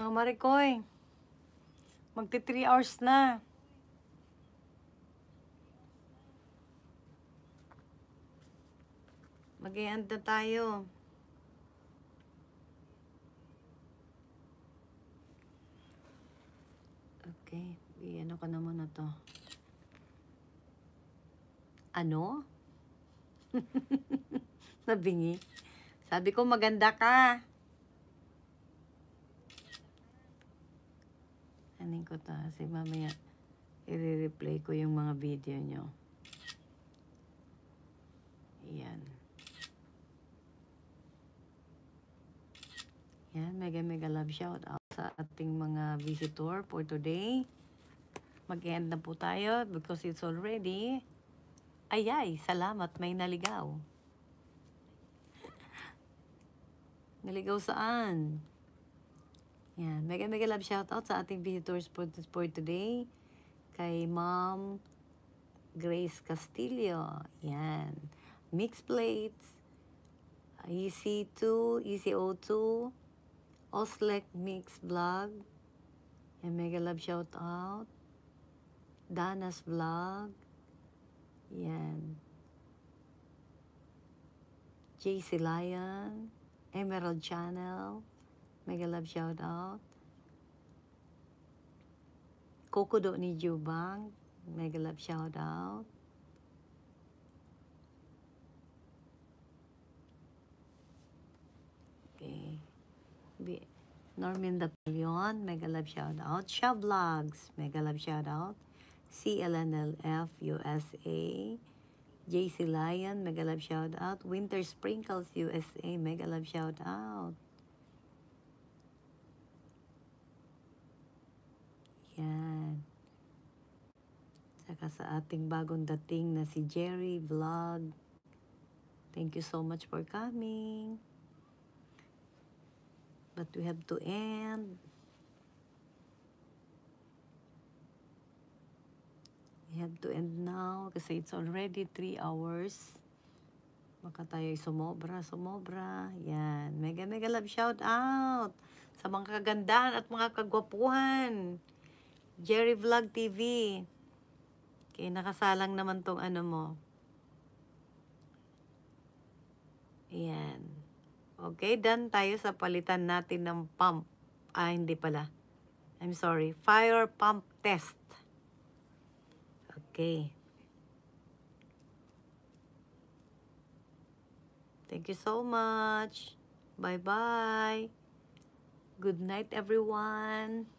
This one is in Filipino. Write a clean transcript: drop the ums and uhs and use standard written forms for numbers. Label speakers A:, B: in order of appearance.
A: Mga Marikoy, magti 3 hours na. Mag-i-end na tayo. Okay, ano ka naman na to? Ano? Nabingi. Sabi ko maganda ka. Anin ko to, kasi mamaya i-replay ko yung mga video nyo. Yan. Yan, mega love shout out sa ating mga visitor for today. Mag-end na po tayo because it's already... Ayay, salamat, may naligaw. Naligaw saan? Yan, mega love shout out sa ating visitors for today. Kay Ma'am Grace Castillo. Yan. Mixed Plates. EC2, ECO2. Oslek Mix Vlog. Yan, mega love shout out. Dana's Vlog. Yan. JC Lion. Emerald Channel. Mega love shout out. Kokodo ni Jubang. Mega love shout out. Okay. Norman Dapolion, mega love shout out. Sha Vlogs, mega love shout out. CLNLF USA. JC Lion, mega love shout out. Winter Sprinkles USA, mega love shout out. Yan. Saka sa ating bagong dating na si Jerry Vlog. Thank you so much for coming. But we have to end. We have to end now kasi it's already 3 hours. Baka tayo sumobra. Yan. Mega love shout out sa mga kagandaan at mga kagwapuhan. Jerry Vlog TV. Okay, nakasalang naman tong ano mo. Yan. Okay, done tayo sa palitan natin ng pump. Hindi pala. I'm sorry. Fire pump test. Okay. Thank you so much. Bye-bye. Good night, everyone.